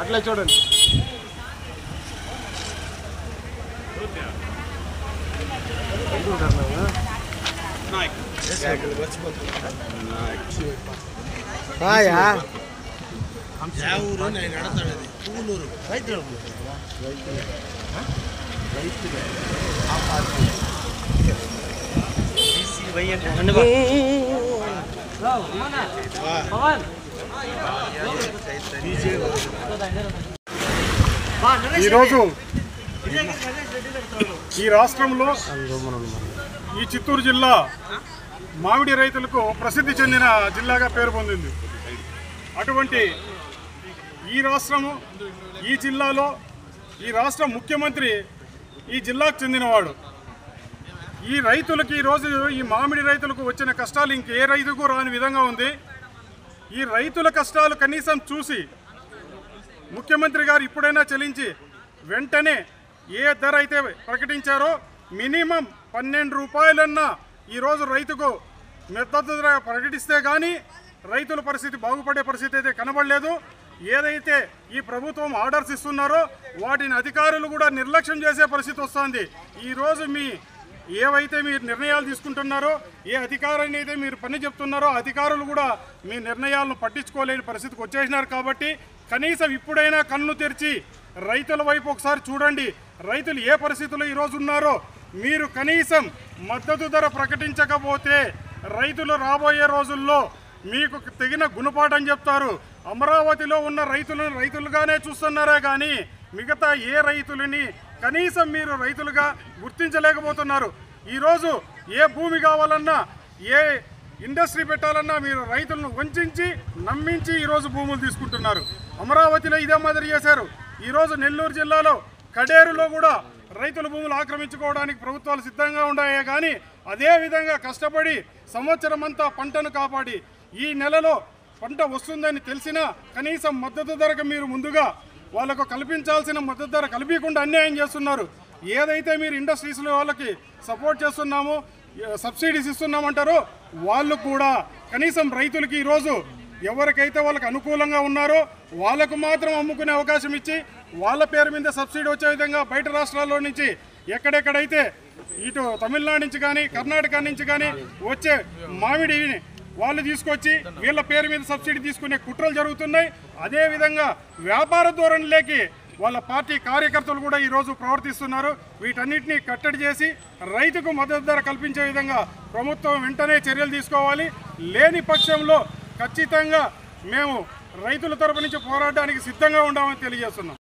అట్లా చూడండి. ఈరోజు ఈ రాష్ట్రంలో ఈ చిత్తూరు జిల్లా మామిడి రైతులకు ప్రసిద్ధి చెందిన జిల్లాగా పేరు పొందింది. అటువంటి ఈ రాష్ట్రము, ఈ జిల్లాలో ఈ రాష్ట్ర ముఖ్యమంత్రి ఈ జిల్లాకు చెందినవాడు. ఈ రైతులకి ఈరోజు ఈ మామిడి రైతులకు వచ్చిన కష్టాలు ఇంకే రైతుకు రాని విధంగా ఉంది. ఈ రైతుల కష్టాలు కనీసం చూసి ముఖ్యమంత్రి గారు ఇప్పుడైనా చెల్లించి వెంటనే ఏ ధర అయితే ప్రకటించారో మినిమం 12 రూపాయలన్నా ఈరోజు రైతుకు మద్దతు ధర ప్రకటిస్తే కానీ రైతుల పరిస్థితి బాగుపడే పరిస్థితి అయితే కనబడలేదు. ఏదైతే ఈ ప్రభుత్వం ఆర్డర్స్ ఇస్తున్నారో వాటిని అధికారులు కూడా నిర్లక్ష్యం చేసే పరిస్థితి వస్తుంది. ఈరోజు ఏవైతే మీరు నిర్ణయాలు తీసుకుంటున్నారో, ఏ అధికారాన్ని అయితే మీరు పని చెప్తున్నారో అధికారులు కూడా మీ నిర్ణయాలను పట్టించుకోలేని పరిస్థితికి వచ్చేసినారు. కాబట్టి కనీసం ఇప్పుడైనా కన్ను తెరిచి రైతుల వైపు ఒకసారి చూడండి. రైతులు ఏ పరిస్థితుల్లో ఈరోజు ఉన్నారో మీరు కనీసం మద్దతు ధర ప్రకటించకపోతే రైతులు రాబోయే రోజుల్లో మీకు తగిన గుణపాఠం చెప్తారు. అమరావతిలో ఉన్న రైతులను రైతులుగానే చూస్తున్నారే కానీ మిగతా ఏ రైతులని కనీసం మీరు రైతులుగా గుర్తించలేకపోతున్నారు. ఈరోజు ఏ భూమి కావాలన్నా, ఏ ఇండస్ట్రీ పెట్టాలన్నా మీరు రైతులను వంచి నమ్మించి ఈరోజు భూములు తీసుకుంటున్నారు. అమరావతిలో ఇదే మాదిరి చేశారు. ఈరోజు నెల్లూరు జిల్లాలో కడేరులో కూడా రైతుల భూములు ఆక్రమించుకోవడానికి ప్రభుత్వాలు సిద్ధంగా ఉన్నాయే కానీ అదేవిధంగా కష్టపడి సంవత్సరం అంతా పంటను కాపాడి ఈ నెలలో పంట వస్తుందని తెలిసినా కనీసం మద్దతు ధరకు మీరు ముందుగా వాళ్ళకు కల్పించాల్సిన మద్దతు ధర కల్పించకుండా అన్యాయం చేస్తున్నారు. ఏదైతే మీరు ఇండస్ట్రీస్లో వాళ్ళకి సపోర్ట్ చేస్తున్నామో, సబ్సిడీస్ ఇస్తున్నామంటారో వాళ్ళు కూడా కనీసం రైతులకి ఈరోజు ఎవరికైతే వాళ్ళకి అనుకూలంగా ఉన్నారో వాళ్ళకు మాత్రం అమ్ముకునే అవకాశం ఇచ్చి వాళ్ళ పేరు మీద సబ్సిడీ వచ్చే విధంగా బయట రాష్ట్రాల్లో నుంచి ఎక్కడెక్కడైతే ఇటు తమిళనాడు నుంచి కానీ కర్ణాటక నుంచి కానీ వచ్చే మామిడిని వాళ్ళు తీసుకొచ్చి వీళ్ళ పేరు మీద సబ్సిడీ తీసుకునే కుట్రలు జరుగుతున్నాయి. అదేవిధంగా వ్యాపార ధోరణిలోకి వాళ్ళ పార్టీ కార్యకర్తలు కూడా ఈరోజు ప్రవర్తిస్తున్నారు. వీటన్నిటినీ కట్టడి చేసి రైతుకు మద్దతు ధర కల్పించే విధంగా ప్రభుత్వం వెంటనే చర్యలు తీసుకోవాలి. లేని పక్షంలో ఖచ్చితంగా మేము రైతుల తరపు నుంచి పోరాడడానికి సిద్ధంగా ఉంటామని తెలియజేస్తున్నాం.